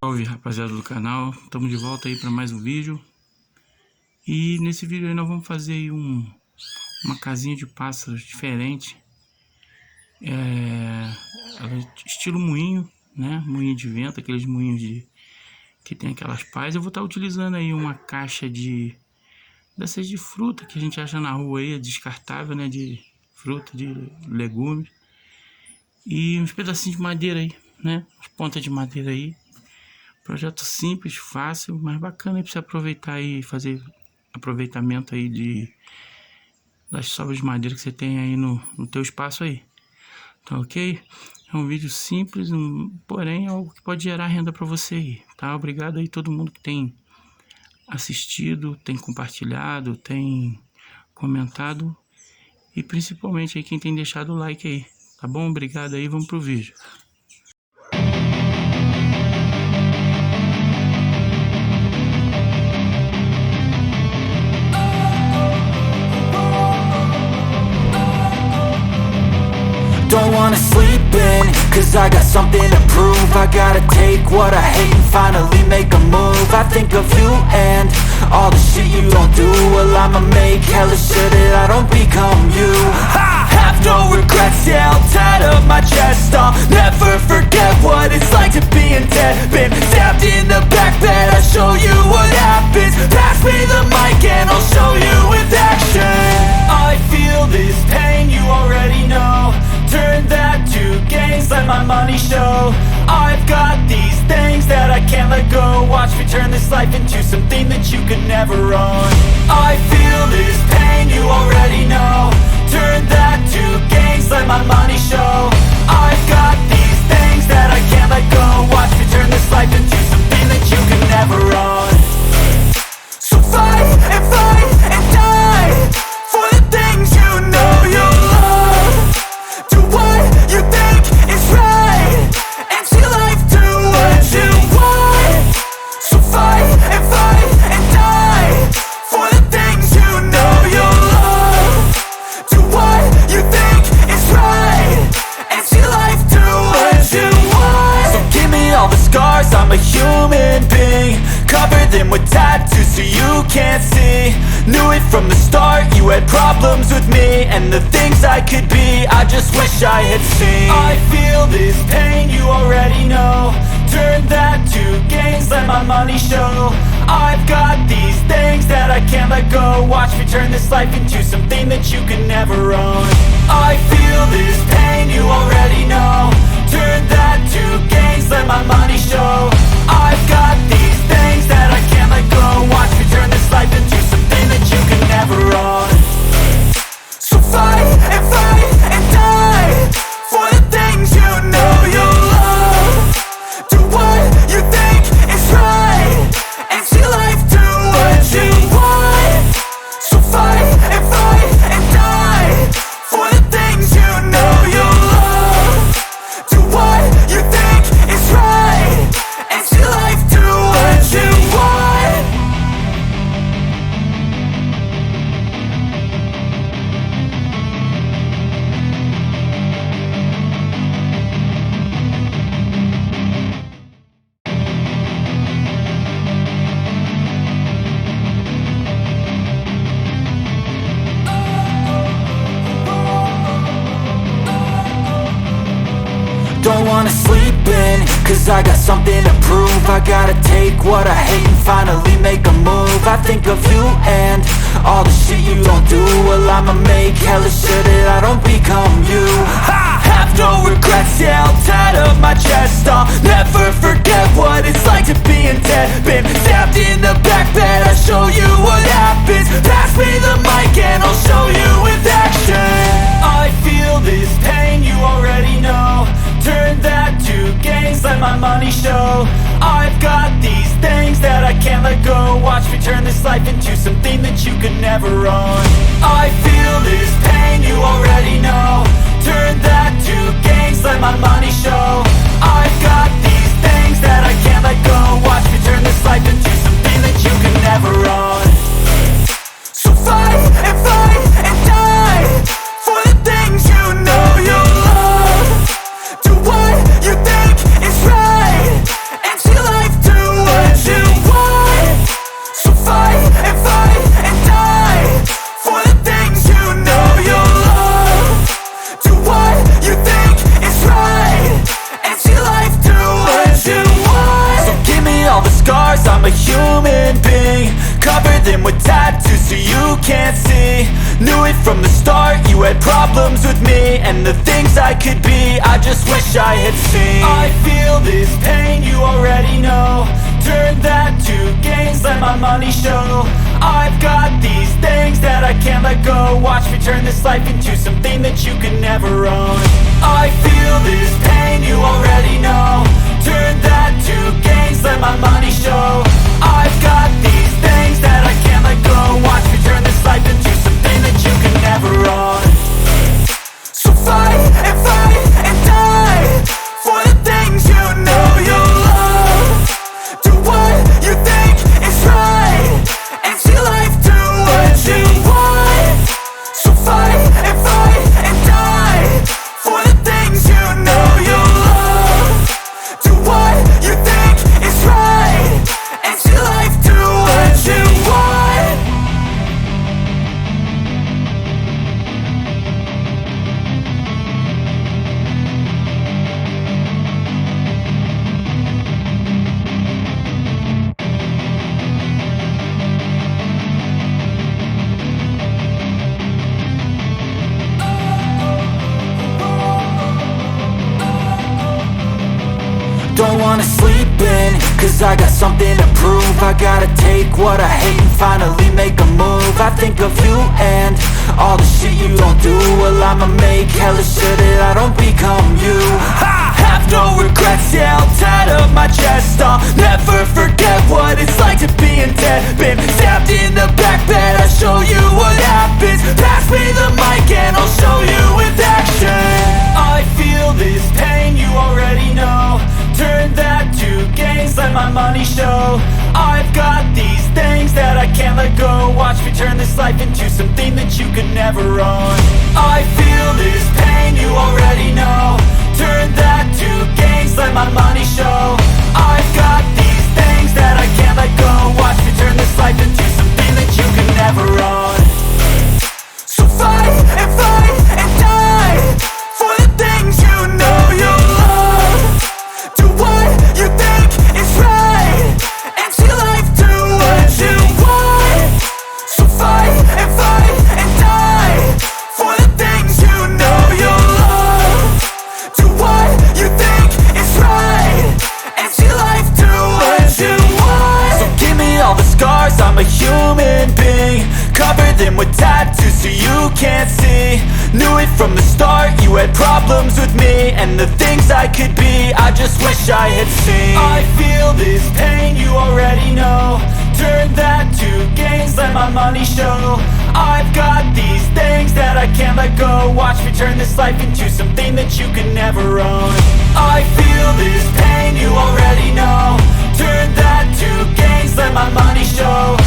Salve, rapaziada do canal, estamos de volta aí para mais um vídeo. E nesse vídeo aí nós vamos fazer aí uma casinha de pássaros diferente. Ela é estilo moinho, né? Moinho de vento, aqueles moinhos que tem aquelas pás. Eu vou estar utilizando aí uma caixa dessas de fruta que a gente acha na rua aí, é descartável, né? De fruta, de legumes. E uns pedacinhos de madeira aí, né? As pontas de madeira aí. Projeto simples, fácil, mas bacana aí pra você aproveitar aí, fazer aproveitamento aí das sobras de madeira que você tem aí no teu espaço aí. Então, ok? É um vídeo simples, porém é algo que pode gerar renda para você aí, tá? Obrigado aí todo mundo que tem assistido, tem compartilhado, tem comentado e principalmente aí quem tem deixado o like aí, tá bom? Obrigado aí, vamos pro vídeo. Don't wanna sleep in, cause I got something to prove. I gotta take what I hate and finally make a move. I think of you and all the shit you don't do. Well, I'ma make hella sure that I don't become you. I have no regrets, yeah, I'll tie up my chest. I'll never forget what it's like to be in debt. Been stabbed in the back bed, I'll show you what happens. Pass me the mic and I'll show you with action. I feel this pain, you already know. Turn that to gains, let my money show. I've got these things that I can't let go. Watch me turn this life into something that you could never own. I feel this pain, you already know. Turn that to gains, let my money show. I've got these things that I can't let go. Watch me turn this life into something that you could never own. So fight and die for the things you know you love. Do what you think is right, and see life do what you want. So fight and die for the things you know you love. Do what you think is right, and see life do what you want. So give me all the scars, I'm a human being. Cover them with tattoos so you can't see. Knew it from the start, you had problems with me and the things I could be, I just wish I had seen. I feel this pain, you already know. Turn that to gains, let my money show. I've got these things that I can't let go. Watch me turn this life into something that you can never own. I feel this pain, you already know. Turn that to gains, let my money show. I've got these things that I can't let go. Watch me turn this life into something that you can never own. So fight and die for the things you know you love. Do what you think is right, and see life do what you want. So fight and die for the things you know you love. Do what you think is right, and see life do what you want. Don't wanna sleep in, cause I got something to prove. I gotta take what I hate and finally make a move. I think of you and all the shit you don't do. Well, I'ma make hella sure that I don't become you. I have no regrets, yeah, I'll tie up my chest. I'll never forget what it's like to be in debt. Been stabbed in the back bed, I'll show you what happens. Pass me the mic and I'll show you with action. I feel this pain, you already know. Turn that to gains, let my money show. I've got these things that I can't let go. Watch me turn this life into something that you could never own. I feel this pain, you already know. Turn that to gains, let my money show. I've got these things that I can't let go. Watch me turn this life into something that you could never own. So fight and die for the things you know you love. Do what you think is right, and see life scars, I'm a human being. Cover them with tattoos so you can't see. Knew it from the start, you had problems with me and the things I could be, I just wish I had seen. I feel this pain, you already know. Turn that to gains, let my money show. I've got these things that I can't let go. Watch me turn this life into something that you can never own. I feel this pain, you already know. Turn that to gains, let my money show. I've got these things that I can't let go. Watch me turn this life into something that you can never own. So fight and die for the things you know you love. Do what you think is right and see life do what you want. So fight and die for the things you know you love. Do what you think is right and see life do what you want. Don't wanna sleep in, cause I got something to prove. I gotta take what I hate and finally make a move. I think of you and all the shit you don't do. Well, I'ma make hella sure that I don't become you. I have no regrets, yeah, I'll tie up my chest. I'll never forget what it's like to be in debt. Been stabbed in the back bed, I'll show you what happens. Pass me the mic and I'll show you with action. I feel this pain, you already know. Turn that to gains, let my money show. I've got these things that I can't let go. Watch me turn this life into something that you could never own. I feel this pain, you already know. Turn that to gains, let my money show. I've got these things that I can't let go. Watch me turn this life into something that you could never own. So fight and die for the things you know you love. Do what you think is right and see life do what you want. So fight and die for the things you know you love. Do what you think is right and see life do what you want. So give me all the scars, I'm a human being. Cover them with tattoos so you can't see. Knew it from the start, you had problems with me and the things I could be, I just wish I had seen. I feel this pain, you already know. Turn that to gains, let my money show. I've got these things that I can't let go. Watch me turn this life into something that you can never own. I feel this pain, you already know. Turn that to gains, let my money show.